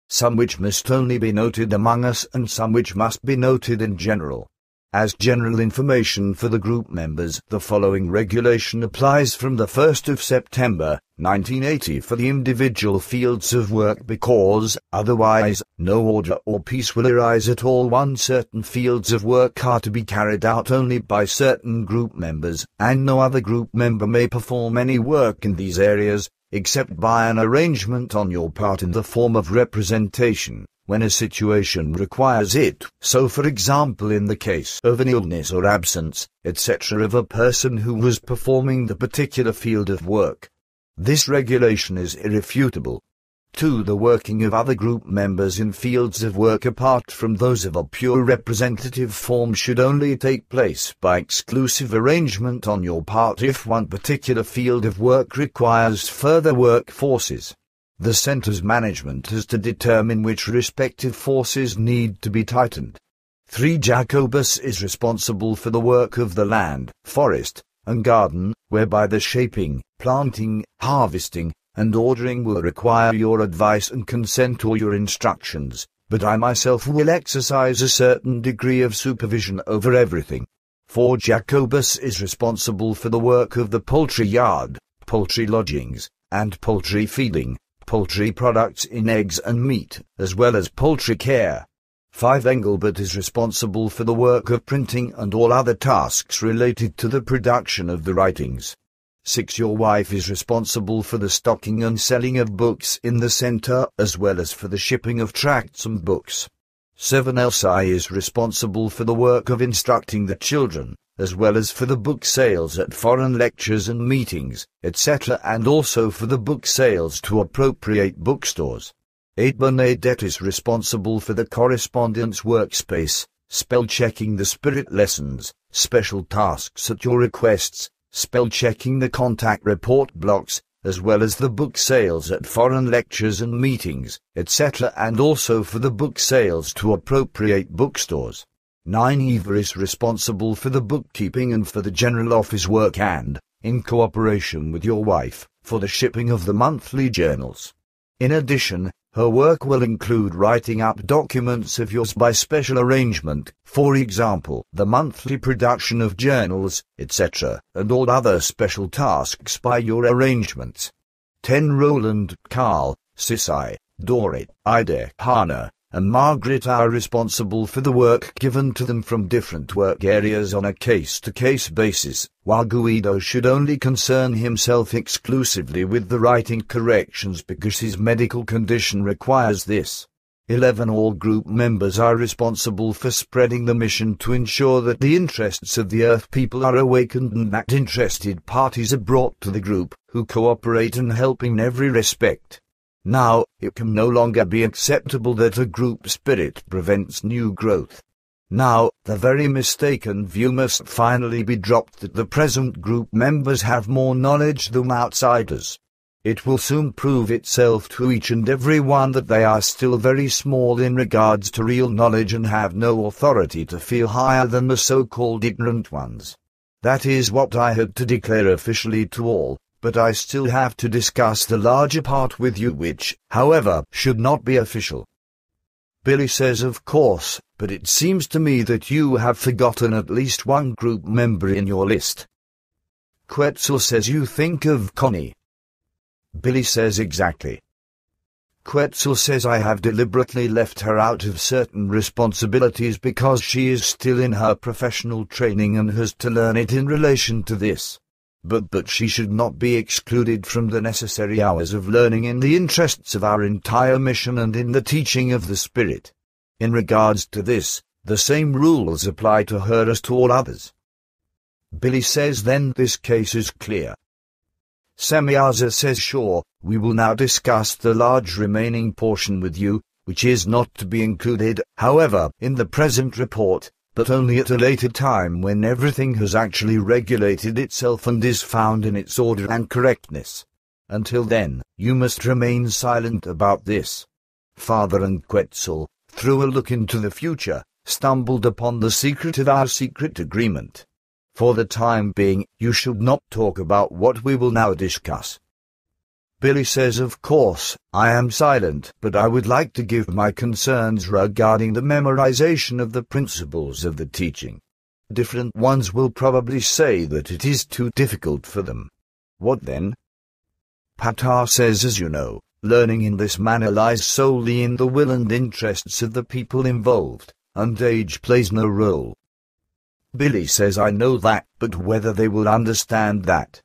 some which must only be noted among us and some which must be noted in general. As general information for the group members, the following regulation applies from the 1st of September, 1980 for the individual fields of work because, otherwise, no order or peace will arise at all. 1. Certain fields of work are to be carried out only by certain group members, and no other group member may perform any work in these areas, except by an arrangement on your part in the form of representation, when a situation requires it, so for example in the case of an illness or absence, etc. of a person who was performing the particular field of work. This regulation is irrefutable. 2. The working of other group members in fields of work apart from those of a pure representative form should only take place by exclusive arrangement on your part if one particular field of work requires further work forces. The center's management is to determine which respective forces need to be tightened. 3. Jacobus is responsible for the work of the land, forest, and garden, whereby the shaping, planting, harvesting, and ordering will require your advice and consent or your instructions, but I myself will exercise a certain degree of supervision over everything. 4. Jacobus is responsible for the work of the poultry yard, poultry lodgings, and poultry feeding, poultry products in eggs and meat, as well as poultry care. 5. Engelbert is responsible for the work of printing and all other tasks related to the production of the writings. 6. Your wife is responsible for the stocking and selling of books in the center, as well as for the shipping of tracts and books. 7. Elsie is responsible for the work of instructing the children, as well as for the book sales at foreign lectures and meetings, etc., and also for the book sales to appropriate bookstores. 8. Bernadette is responsible for the correspondence workspace, spell-checking the spirit lessons, special tasks at your requests, spell-checking the contact report blocks, as well as the book sales at foreign lectures and meetings, etc., and also for the book sales to appropriate bookstores. 9. Eva is responsible for the bookkeeping and for the general office work and, in cooperation with your wife, for the shipping of the monthly journals. In addition, her work will include writing up documents of yours by special arrangement, for example, the monthly production of journals, etc., and all other special tasks by your arrangements. 10. Roland, Carl, Sisai, Dorit, Ida, Hannah, and Margaret are responsible for the work given to them from different work areas on a case-to-case basis, while Guido should only concern himself exclusively with the writing corrections because his medical condition requires this. 11. All group members are responsible for spreading the mission to ensure that the interests of the Earth people are awakened and that interested parties are brought to the group, who cooperate and help in every respect. Now, it can no longer be acceptable that a group spirit prevents new growth. Now, the very mistaken view must finally be dropped that the present group members have more knowledge than outsiders. It will soon prove itself to each and every one that they are still very small in regards to real knowledge and have no authority to feel higher than the so-called ignorant ones. That is what I had to declare officially to all. But I still have to discuss the larger part with you which, however, should not be official. Billy says of course, but it seems to me that you have forgotten at least one group member in your list. Quetzal says you think of Connie. Billy says exactly. Quetzal says I have deliberately left her out of certain responsibilities because she is still in her professional training and has to learn it in relation to this. But she should not be excluded from the necessary hours of learning in the interests of our entire mission and in the teaching of the Spirit. In regards to this, the same rules apply to her as to all others. Billy says then this case is clear. Semyaza says sure, we will now discuss the large remaining portion with you, which is not to be included, however, in the present report, but only at a later time when everything has actually regulated itself and is found in its order and correctness. Until then, you must remain silent about this. Father and Quetzal, through a look into the future, stumbled upon the secret of our secret agreement. For the time being, you should not talk about what we will now discuss. Billy says, of course, I am silent, but I would like to give my concerns regarding the memorization of the principles of the teaching. Different ones will probably say that it is too difficult for them. What then? Ptah says, as you know, learning in this manner lies solely in the will and interests of the people involved, and age plays no role. Billy says, I know that, but whether they will understand that.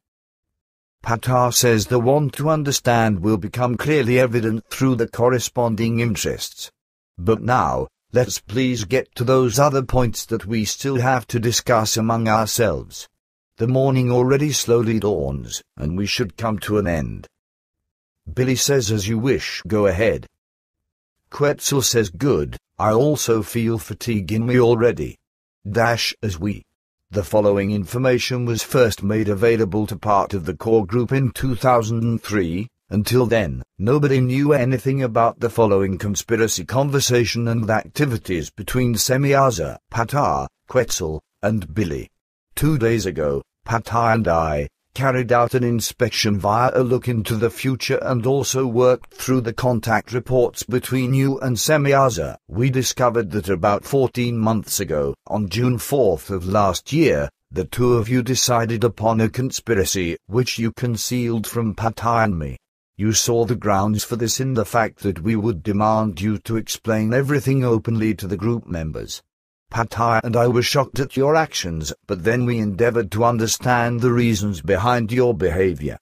Ptah says the want to understand will become clearly evident through the corresponding interests. But now, let's please get to those other points that we still have to discuss among ourselves. The morning already slowly dawns, and we should come to an end. Billy says, as you wish, go ahead. Quetzal says, good, I also feel fatigue in me already. As we. The following information was first made available to part of the core group in 2003. Until then, nobody knew anything about the following conspiracy conversation and activities between Semyaza, Ptah, Quetzal, and Billy. 2 days ago, Ptah and I carried out an inspection via a look into the future and also worked through the contact reports between you and Semyaza. We discovered that about 14 months ago, on June 4th of last year, the two of you decided upon a conspiracy which you concealed from Ptah and me. You saw the grounds for this in the fact that we would demand you to explain everything openly to the group members. Ptah and I were shocked at your actions, but then we endeavored to understand the reasons behind your behavior.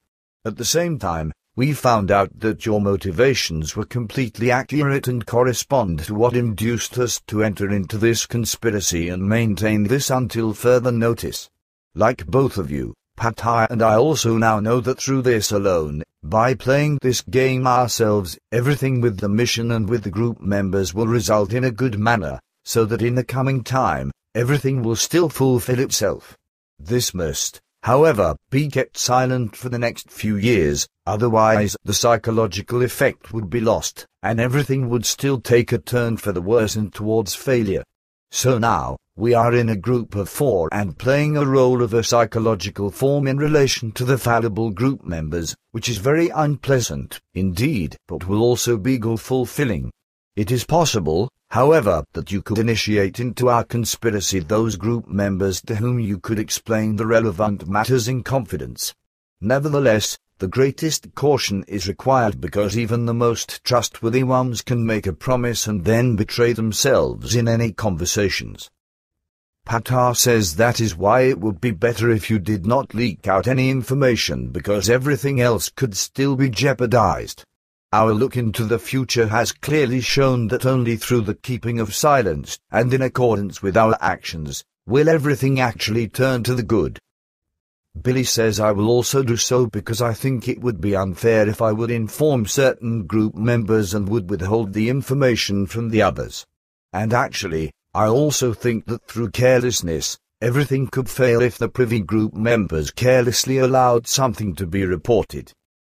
At the same time, we found out that your motivations were completely accurate and correspond to what induced us to enter into this conspiracy and maintain this until further notice. Like both of you, Ptah and I also now know that through this alone, by playing this game ourselves, everything with the mission and with the group members will result in a good manner, so that in the coming time, everything will still fulfill itself. This must, however, be kept silent for the next few years, otherwise the psychological effect would be lost, and everything would still take a turn for the worse and towards failure. So now, we are in a group of 4 and playing a role of a psychological form in relation to the fallible group members, which is very unpleasant, indeed, but will also be goal-fulfilling. It is possible, however, that you could initiate into our conspiracy those group members to whom you could explain the relevant matters in confidence. Nevertheless, the greatest caution is required because even the most trustworthy ones can make a promise and then betray themselves in any conversations. Ptah says that is why it would be better if you did not leak out any information because everything else could still be jeopardized. Our look into the future has clearly shown that only through the keeping of silence, and in accordance with our actions, will everything actually turn to the good. Billy says I will also do so because I think it would be unfair if I would inform certain group members and would withhold the information from the others. And actually, I also think that through carelessness, everything could fail if the privy group members carelessly allowed something to be reported.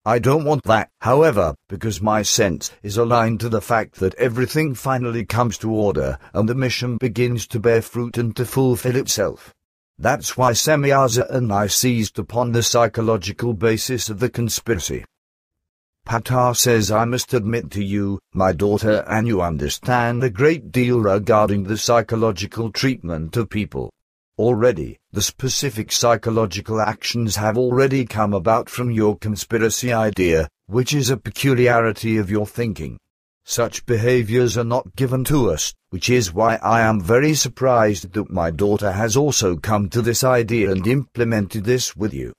I don't want that, however, because my sense is aligned to the fact that everything finally comes to order and the mission begins to bear fruit and to fulfill itself. That's why Semyaza and I seized upon the psychological basis of the conspiracy. Ptah says I must admit to you, my daughter, and you understand a great deal regarding the psychological treatment of people. Already, the specific psychological actions have already come about from your conspiracy idea, which is a peculiarity of your thinking. Such behaviors are not given to us, which is why I am very surprised that my daughter has also come to this idea and implemented this with you.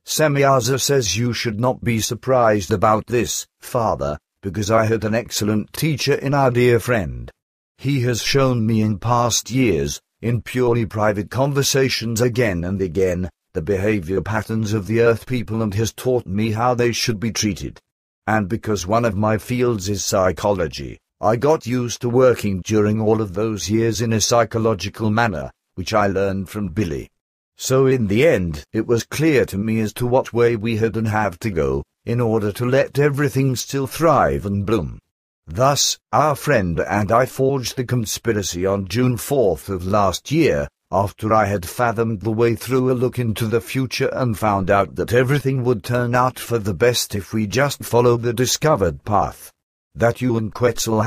Semyaza says you should not be surprised about this, father, because I had an excellent teacher in our dear friend. He has shown me in past years, in purely private conversations again and again, the behavior patterns of the Earth people and has taught me how they should be treated. And because one of my fields is psychology, I got used to working during all of those years in a psychological manner, which I learned from Billy. So in the end, it was clear to me as to what way we had and have to go, in order to let everything still thrive and bloom. Thus, our friend and I forged the conspiracy on June 4th of last year, after I had fathomed the way through a look into the future and found out that everything would turn out for the best if we just followed the discovered path. That you and Quetzal